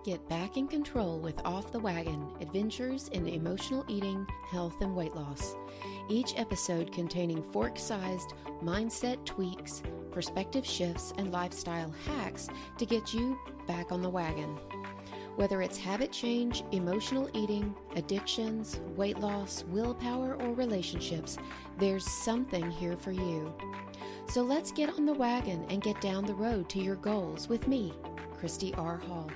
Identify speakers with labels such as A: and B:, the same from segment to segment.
A: Get back in control with Off the Wagon, adventures in emotional eating, health, and weight loss. Each episode containing fork-sized mindset tweaks, perspective shifts, and lifestyle hacks to get you back on the wagon. Whether it's habit change, emotional eating, addictions, weight loss, willpower, or relationships, there's something here for you. So let's get on the wagon and get down the road to your goals with me, Christy R. Hall.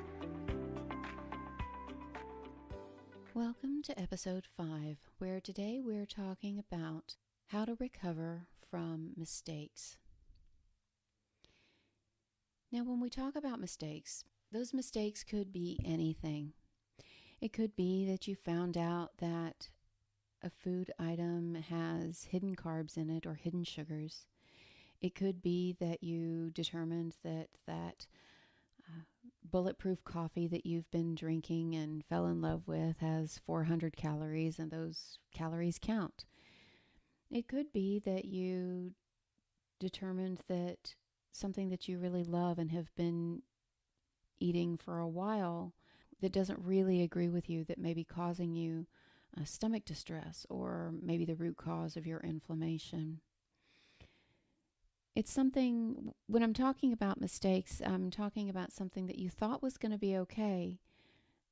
A: Welcome to episode 5, where today we're talking about how to recover from mistakes. Now, when we talk about mistakes, those mistakes could be anything. It could be that you found out that a food item has hidden carbs in it or hidden sugars. It could be that you determined that bulletproof coffee that you've been drinking and fell in love with has 400 calories and those calories count. It could be that you determined that something that you really love and have been eating for a while that doesn't really agree with you, that may be causing you stomach distress or maybe the root cause of your inflammation. It's something, when I'm talking about mistakes, I'm talking about something that you thought was going to be okay,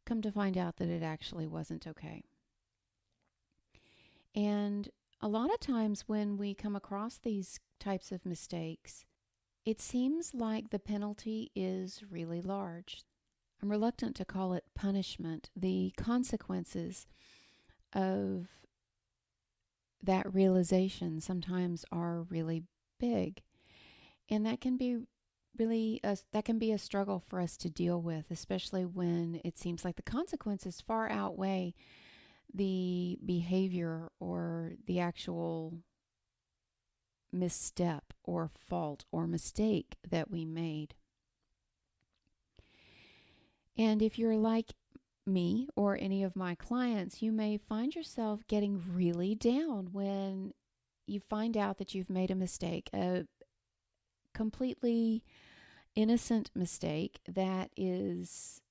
A: come to find out that it actually wasn't okay. And a lot of times when we come across these types of mistakes, it seems like the penalty is really large. I'm reluctant to call it punishment. The consequences of that realization sometimes are really big. And that can be a struggle for us to deal with, especially when it seems like the consequences far outweigh the behavior or the actual misstep or fault or mistake that we made. And if you're like me or any of my clients, you may find yourself getting really down when you find out that you've made a mistake, a completely innocent mistake that is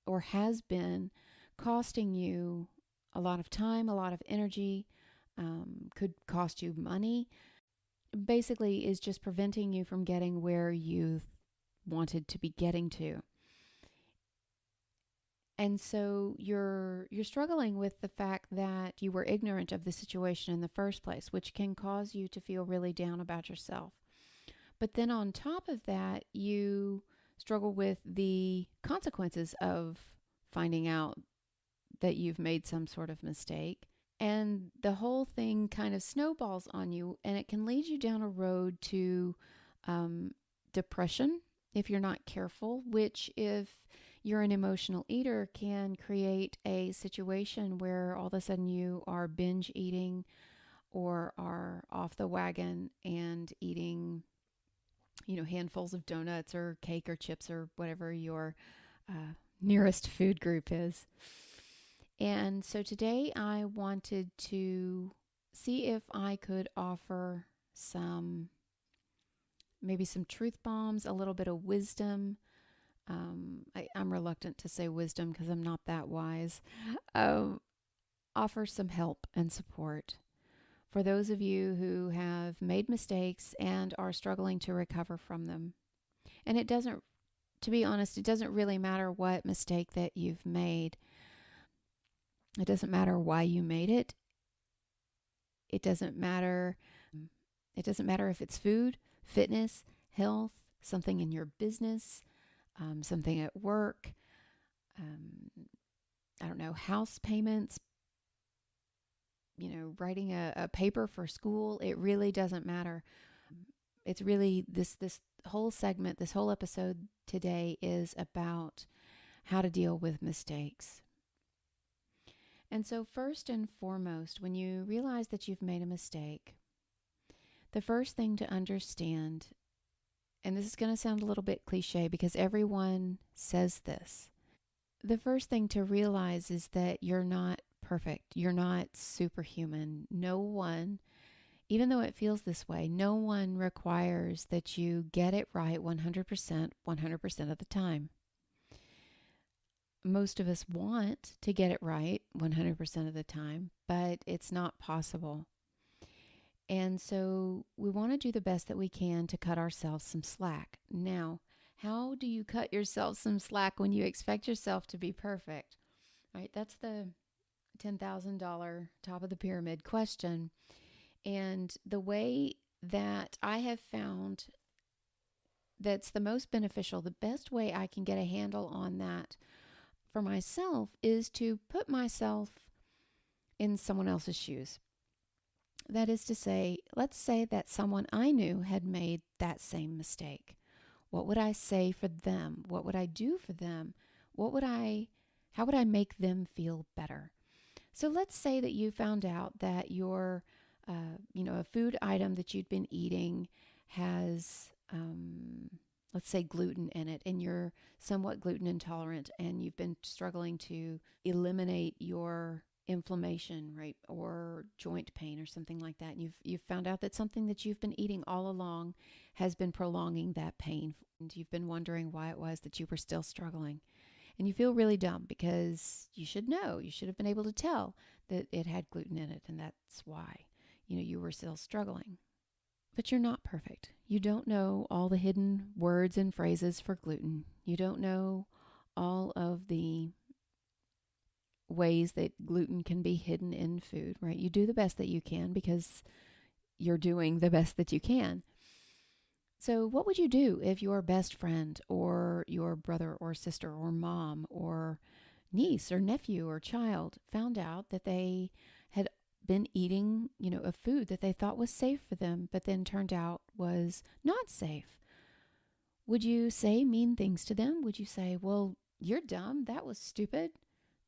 A: or has been costing you a lot of time, a lot of energy, could cost you money, basically is just preventing you from getting where you wanted to be getting to. And so you're struggling with the fact that you were ignorant of the situation in the first place, which can cause you to feel really down about yourself. But then on top of that, you struggle with the consequences of finding out that you've made some sort of mistake. And the whole thing kind of snowballs on you, and it can lead you down a road to depression if you're not careful, which if you're an emotional eater can create a situation where all of a sudden you are binge eating or are off the wagon and eating handfuls of donuts or cake or chips or whatever your nearest food group is. And so today I wanted to see if I could offer maybe some truth bombs, a little bit of wisdom. I'm reluctant to say wisdom because I'm not that wise. Offer some help and support for those of you who have made mistakes and are struggling to recover from them. And to be honest, it doesn't really matter what mistake that you've made. It doesn't matter why you made it. It doesn't matter if it's food, fitness, health, something in your business, something at work, house payments, writing a paper for school. It really doesn't matter. It's really this whole segment, this whole episode today is about how to deal with mistakes. And so first and foremost, when you realize that you've made a mistake, the first thing to understand, and this is going to sound a little bit cliche because everyone says this, the first thing to realize is that you're not perfect. You're not superhuman. No one, even though it feels this way, no one requires that you get it right 100% of the time. most of us want to get it right 100% of the time, but it's not possible. And so we want to do the best that we can to cut ourselves some slack. Now, how do you cut yourself some slack when you expect yourself to be perfect? Right? That's the $10,000 top of the pyramid question. And the way that I have found that's the most beneficial, the best way I can get a handle on that for myself is to put myself in someone else's shoes. That is to say, let's say that someone I knew had made that same mistake. What would I say for them? What would I do for them? How would I make them feel better? So let's say that you found out that a food item that you'd been eating has, let's say, gluten in it, and you're somewhat gluten intolerant, and you've been struggling to eliminate your inflammation, right, or joint pain or something like that. And you've found out that something that you've been eating all along has been prolonging that pain, and you've been wondering why it was that you were still struggling. And you feel really dumb because you should know, you should have been able to tell that it had gluten in it, and that's why, you were still struggling. But you're not perfect. You don't know all the hidden words and phrases for gluten. You don't know all of the ways that gluten can be hidden in food, right? You do the best that you can because you're doing the best that you can. So what would you do if your best friend or your brother or sister or mom or niece or nephew or child found out that they had been eating, a food that they thought was safe for them, but then turned out was not safe? Would you say mean things to them? Would you say, well, you're dumb, that was stupid?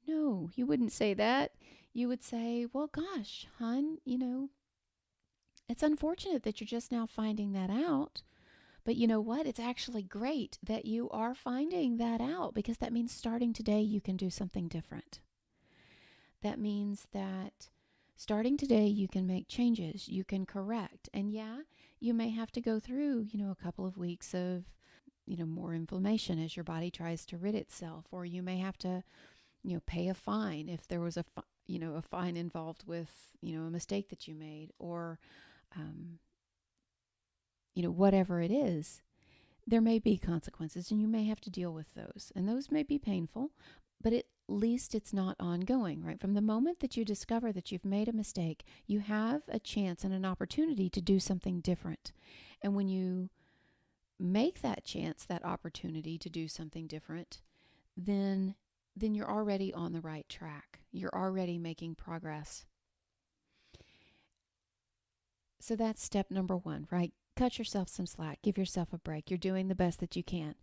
A: No, you wouldn't say that. You would say, well, gosh, hon, it's unfortunate that you're just now finding that out. But you know what? It's actually great that you are finding that out, because that means starting today you can do something different. That means that starting today you can make changes, you can correct. And yeah, you may have to go through, a couple of weeks of, more inflammation as your body tries to rid itself, or you may have to pay a fine if there was a fine involved with, a mistake that you made, or, whatever it is. There may be consequences, and you may have to deal with those. And those may be painful, but at least it's not ongoing, right? From the moment that you discover that you've made a mistake, you have a chance and an opportunity to do something different. And when you make that chance, that opportunity to do something different, then you're already on the right track. You're already making progress. So that's step number one, right? Cut yourself some slack. Give yourself a break. You're doing the best that you can.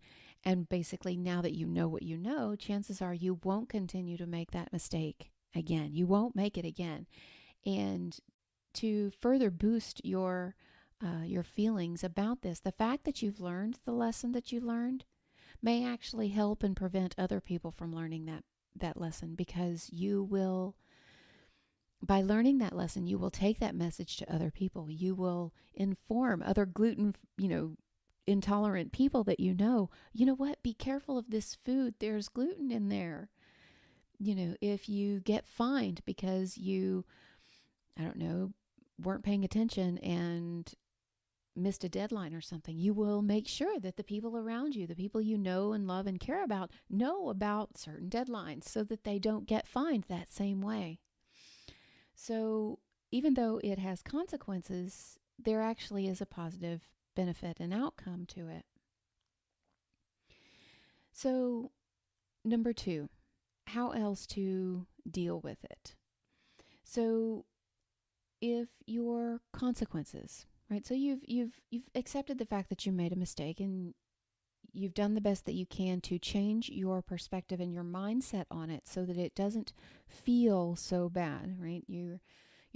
A: And basically, now that you know what you know, chances are you won't continue to make that mistake again. You won't make it again. And to further boost your feelings about this, the fact that you've learned the lesson that you learned may actually help and prevent other people from learning that lesson, because by learning that lesson, you will take that message to other people. You will inform other gluten, intolerant people that you know what, be careful of this food. There's gluten in there. If you get fined because you, weren't paying attention and missed a deadline or something, you will make sure that the people around you, the people you know and love and care about, know about certain deadlines so that they don't get fined that same way. So even though it has consequences, there actually is a positive benefit and outcome to it. So, number 2, how else to deal with it? So, if your consequences, right? So you've accepted the fact that you made a mistake, and you've done the best that you can to change your perspective and your mindset on it so that it doesn't feel so bad, right? You're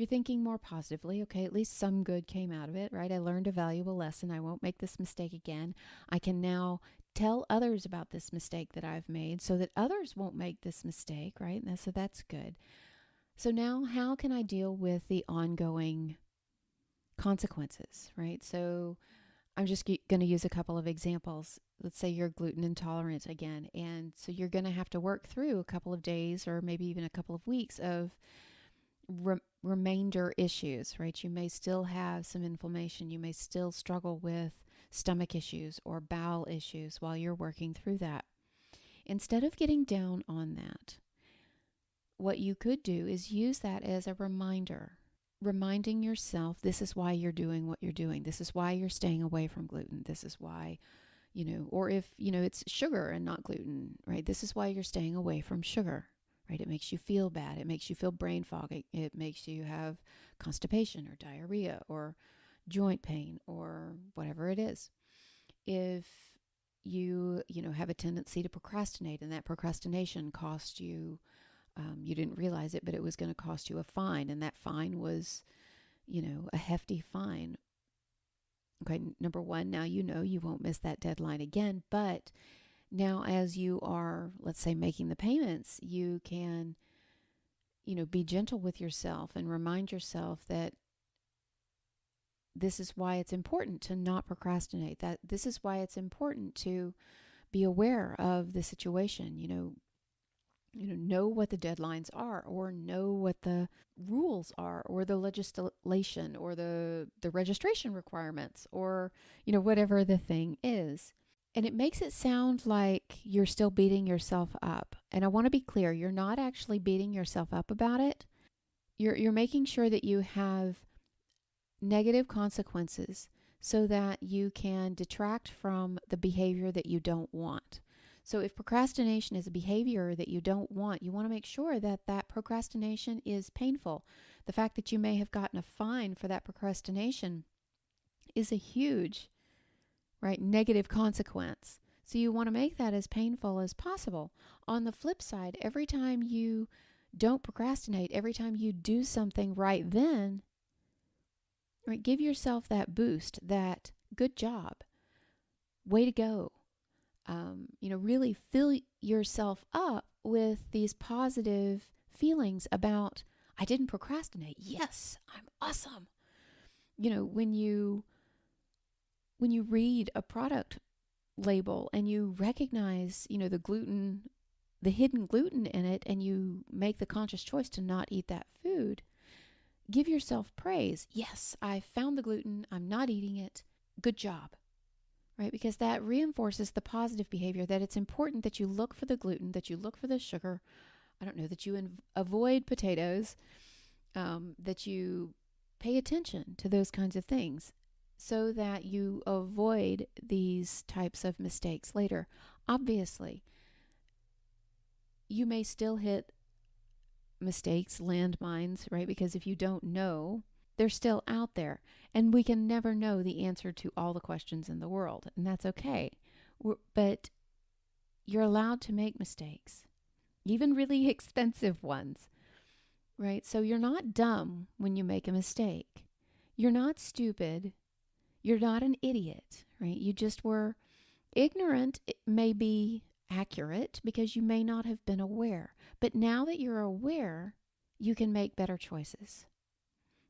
A: thinking more positively. Okay, at least some good came out of it, right? I learned a valuable lesson. I won't make this mistake again. I can now tell others about this mistake that I've made so that others won't make this mistake, right? And so that's good. So now how can I deal with the ongoing consequences, right? So I'm just going to use a couple of examples. let's say you're gluten intolerant again. And so you're going to have to work through a couple of days or maybe even a couple of weeks of remainder issues, right? You may still have some inflammation. You may still struggle with stomach issues or bowel issues while you're working through that. Instead of getting down on that, what you could do is use that as a reminder, reminding yourself this is why you're doing what you're doing. This is why you're staying away from gluten. This is why, or if, it's sugar and not gluten, right? This is why you're staying away from sugar, right? It makes you feel bad. It makes you feel brain fog. It makes you have constipation or diarrhea or joint pain or whatever it is. If you have a tendency to procrastinate, and that procrastination cost you, you didn't realize it, but it was going to cost you a fine, and that fine was, a hefty fine. Okay, number one, now you won't miss that deadline again, but now as you are, let's say, making the payments, you can, be gentle with yourself and remind yourself that this is why it's important to not procrastinate, that this is why it's important to be aware of the situation, know what the deadlines are, or know what the rules are, or the legislation, or the registration requirements, or, whatever the thing is. And it makes it sound like you're still beating yourself up. And I want to be clear, you're not actually beating yourself up about it. You're making sure that you have negative consequences so that you can detract from the behavior that you don't want. So if procrastination is a behavior that you don't want, you want to make sure that that procrastination is painful. The fact that you may have gotten a fine for that procrastination is a huge, right, negative consequence. So you want to make that as painful as possible. On the flip side, every time you don't procrastinate, every time you do something right then, right, give yourself that boost, that good job, way to go. Really fill yourself up with these positive feelings about, I didn't procrastinate. Yes, I'm awesome. When you read a product label and you recognize, the hidden gluten in it, and you make the conscious choice to not eat that food, give yourself praise. Yes, I found the gluten. I'm not eating it. Good job. Right? Because that reinforces the positive behavior, that it's important that you look for the gluten, that you look for the sugar, that you avoid potatoes, that you pay attention to those kinds of things so that you avoid these types of mistakes later. Obviously, you may still hit mistakes, landmines, right? Because if you don't know, they're still out there. And we can never know the answer to all the questions in the world, and that's okay. But you're allowed to make mistakes, even really expensive ones, right? So you're not dumb when you make a mistake. You're not stupid. You're not an idiot, right? You just were ignorant. It may be accurate because you may not have been aware. But now that you're aware, you can make better choices,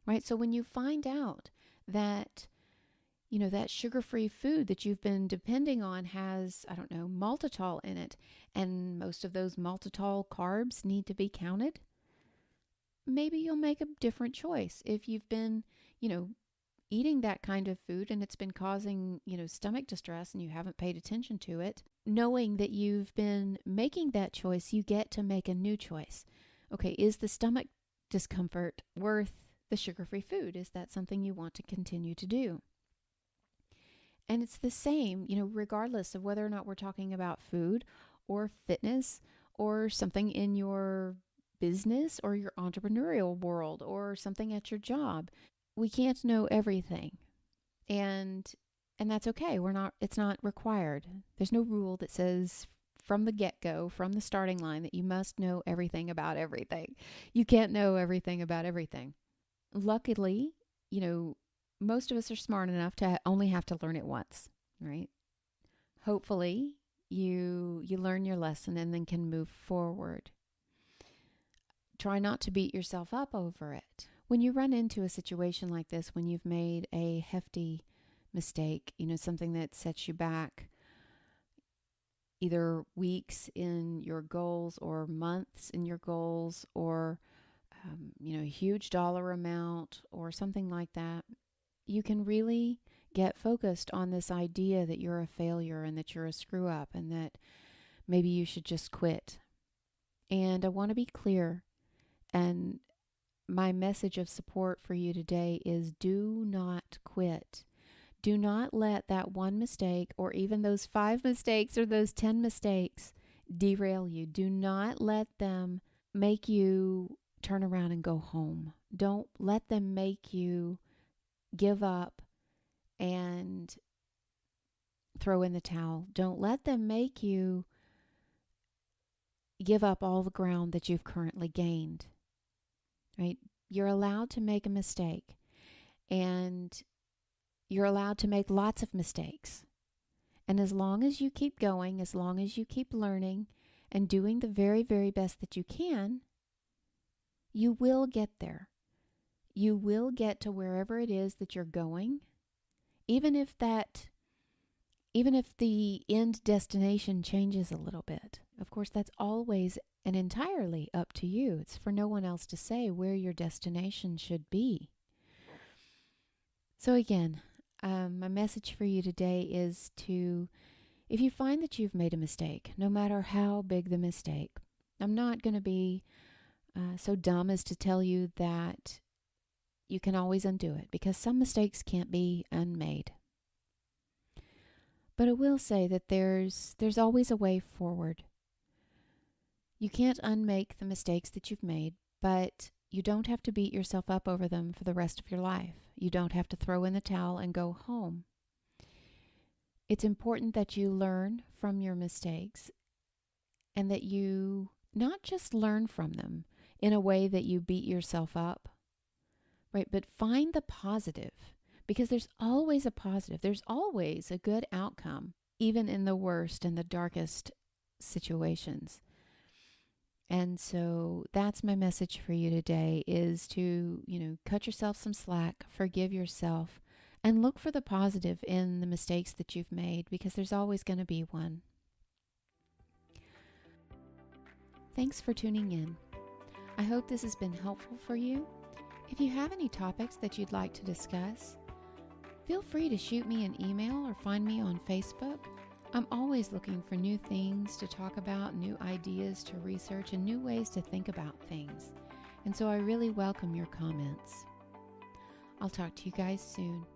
A: right? So when you find out that, that sugar-free food that you've been depending on has, maltitol in it, and most of those maltitol carbs need to be counted, maybe you'll make a different choice. If you've been, eating that kind of food and it's been causing, stomach distress and you haven't paid attention to it, knowing that you've been making that choice, you get to make a new choice. Okay, is the stomach discomfort worth the sugar-free food? Is that something you want to continue to do? And it's the same, regardless of whether or not we're talking about food or fitness or something in your business or your entrepreneurial world or something at your job. We can't know everything. And that's okay. It's not required. There's no rule that says from the get-go, from the starting line, that you must know everything about everything. You can't know everything about everything. Luckily, most of us are smart enough to only have to learn it once, right? Hopefully, you learn your lesson and then can move forward. Try not to beat yourself up over it. When you run into a situation like this, when you've made a hefty mistake, something that sets you back either weeks in your goals or months in your goals, or a huge dollar amount or something like that, you can really get focused on this idea that you're a failure and that you're a screw up and that maybe you should just quit. And I want to be clear, and my message of support for you today is do not quit. Do not let that one mistake or even those 5 mistakes or those 10 mistakes derail you. Do not let them make you turn around and go home. Don't let them make you give up and throw in the towel. Don't let them make you give up all the ground that you've currently gained. Right? You're allowed to make a mistake, and you're allowed to make lots of mistakes. And as long as you keep going, as long as you keep learning and doing the very, very best that you can, you will get there. You will get to wherever it is that you're going, even if the end destination changes a little bit. Of course, that's always and entirely up to you. It's for no one else to say where your destination should be. So again, my message for you today is if you find that you've made a mistake, no matter how big the mistake, I'm not going to be so dumb as to tell you that you can always undo it, because some mistakes can't be unmade. But I will say that there's always a way forward. You can't unmake the mistakes that you've made, but you don't have to beat yourself up over them for the rest of your life. You don't have to throw in the towel and go home. It's important that you learn from your mistakes, and that you not just learn from them in a way that you beat yourself up, right? But find the positive, because there's always a positive. There's always a good outcome, even in the worst and the darkest situations. And so that's my message for you today, is to, cut yourself some slack, forgive yourself, and look for the positive in the mistakes that you've made, because there's always going to be one. Thanks for tuning in. I hope this has been helpful for you. If you have any topics that you'd like to discuss, feel free to shoot me an email or find me on Facebook. I'm always looking for new things to talk about, new ideas to research, and new ways to think about things. And so I really welcome your comments. I'll talk to you guys soon.